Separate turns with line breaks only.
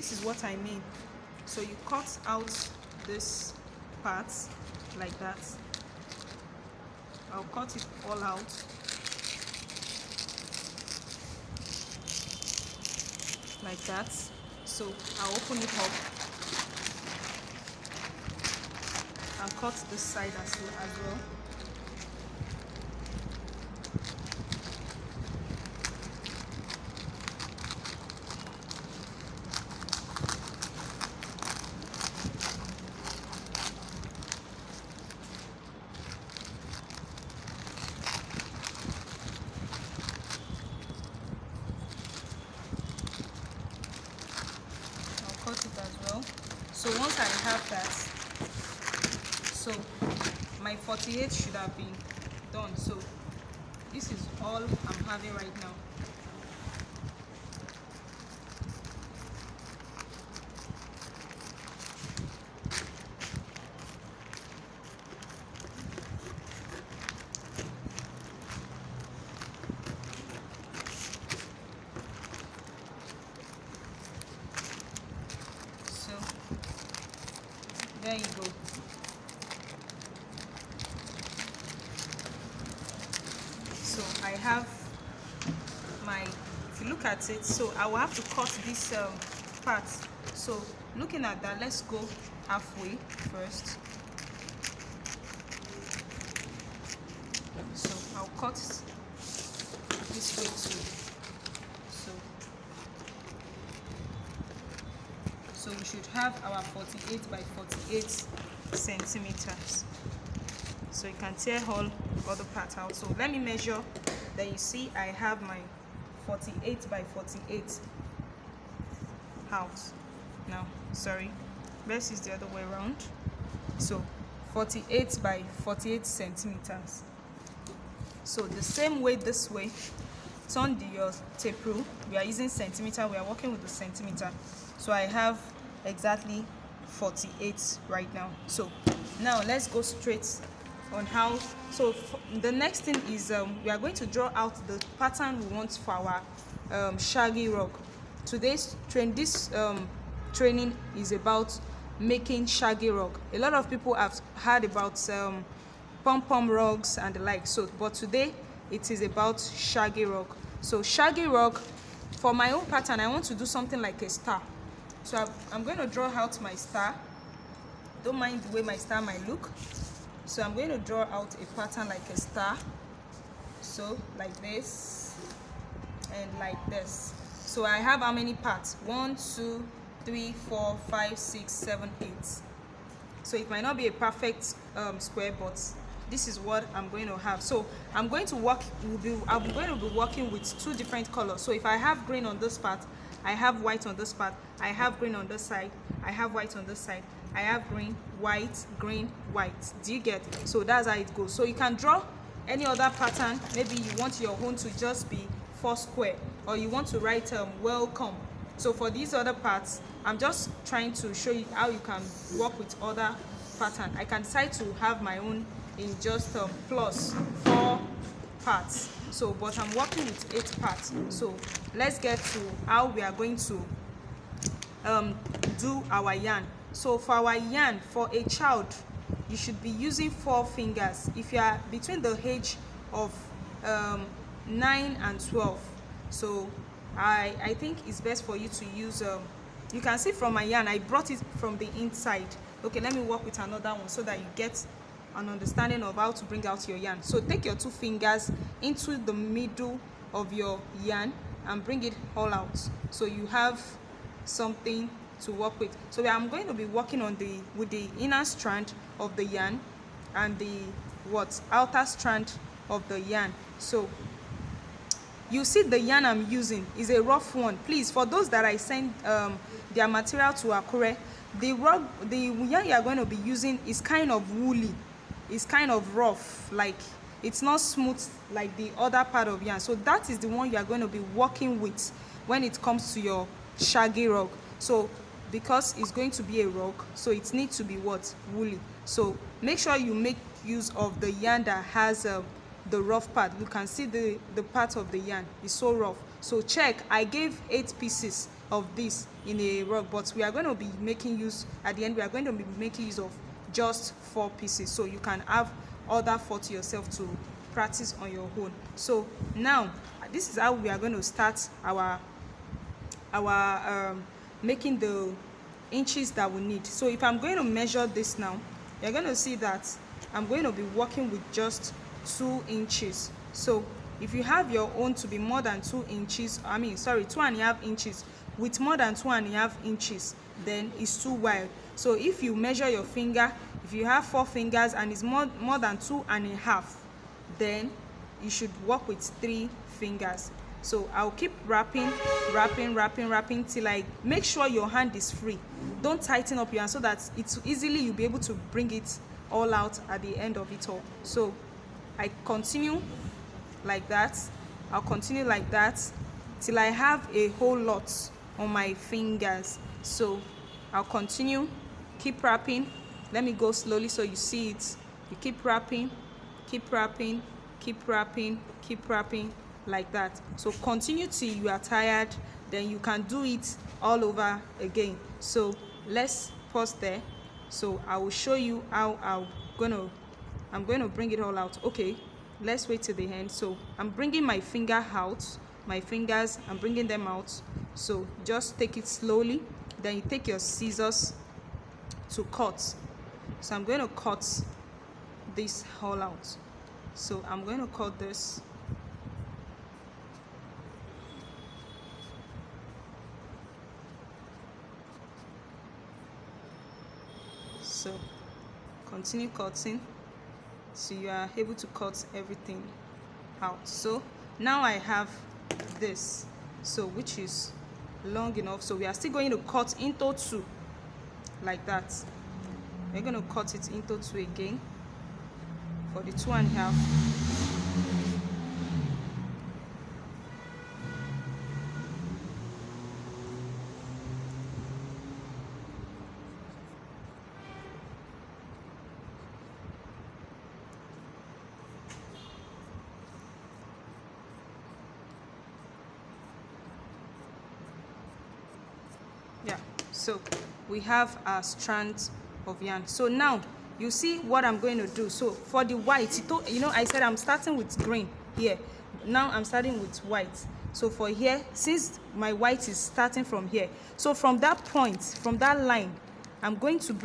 this is what I mean. So you cut out this part like that. I'll cut it all out. Like that. So I'll open it up and cut this side as well. Cut it as well. So once I have that, so my 48 should have been done. So this is all I'm having right now. There you go. So I have my, if you look at it, so I will have to cut this part. So looking at that, let's go halfway first. So I'll cut this way too. So we should have our 48 by 48 centimeters. So you can tear all other parts out. So let me measure. Then you see I have my 48 by 48 out. Now, sorry, this is the other way around. So 48 by 48 centimeters. So the same way this way, turn your tape rule. We are using centimeter. We are working with the centimeter. So I have exactly 48 right now. So now let's go straight on how. So the next thing is we are going to draw out the pattern we want for our shaggy rug. Today's training is about making shaggy rug. A lot of people have heard about pom-pom rugs and the like. So but today it is about shaggy rug. So shaggy rug, for my own pattern, I want to do something like a star. So I'm going to draw out my star. Don't mind the way my star might look. So I'm going to draw out a pattern like a star. So like this and like this. So I have how many parts? 1, 2, 3, 4, 5, 6, 7, 8. So it might not be a perfect square, but this is what I'm going to have. So I'm going to I'm going to be working with 2 different colors. So if I have green on this part, I have white on this part, I have green on this side, I have white on this side, I have green, white, white. Do you get? So that's how it goes. So you can draw any other pattern. Maybe you want your own to just be 4 square, or you want to write welcome. So for these other parts, I'm just trying to show you how you can work with other pattern. I can decide to have my own in just plus 4 parts. So but I'm working with 8 parts. So let's get to how we are going to do our yarn. So for our yarn, for a child, you should be using 4 fingers. If you are between the age of 9 and 12, so I think it's best for you to use you can see from my yarn, I brought it from the inside. Okay, let me work with another one so that you get an understanding of how to bring out your yarn. So take your 2 fingers into the middle of your yarn and bring it all out, so you have something to work with. So I'm going to be working on with the inner strand of the yarn and the outer strand of the yarn. So you see the yarn I'm using is a rough one. Please, for those that I send their material to Akure, the yarn you are going to be using is kind of woolly. It's kind of rough, like it's not smooth like the other part of yarn. So that is the one you are going to be working with when it comes to your shaggy rug. So because it's going to be a rug, so it needs to be woolly. So make sure you make use of the yarn that has the rough part. You can see the part of the yarn is so rough. So check, I gave 8 pieces of this in a rug, but we are going to be making use at the end. We are going to be making use of just 4 pieces, so you can have other 4 to yourself to practice on your own. So now this is how we are going to start our making the inches that we need. So if I'm going to measure this now, you're going to see that I'm going to be working with just 2 inches. So if you have your own to be more than 2 inches, 2.5 inches, with more than 2.5 inches, then it's too wide. So if you measure your finger, if you have 4 fingers and it's more than 2.5, then you should work with 3 fingers. So I'll keep wrapping till I make sure your hand is free. Don't tighten up your hand, so that it's easily you'll be able to bring it all out at the end of it all. So I continue like that. I'll continue like that till I have a whole lot on my fingers. So I'll continue, keep wrapping. Let me go slowly so you see it. You keep wrapping, like that. So continue till you are tired, then you can do it all over again. So let's pause there. So I will show you how I'm going to bring it all out. Okay, let's wait till the end. So I'm bringing my finger out, my fingers, I'm bringing them out. So just take it slowly, then you take your scissors to cut. So I'm going to cut this all out. So I'm going to cut this. So continue cutting so you are able to cut everything out. So now I have this, so which is long enough. So we are still going to cut into 2 like that. We're going to cut it into 2 again for the 2.5. Yeah, so we have our strand of yarn. So now you see what I'm going to do. So for the white, I said I'm starting with green here. Now I'm starting with white. So for here, since my white is starting from here, so from that point, from that line, I'm going to bring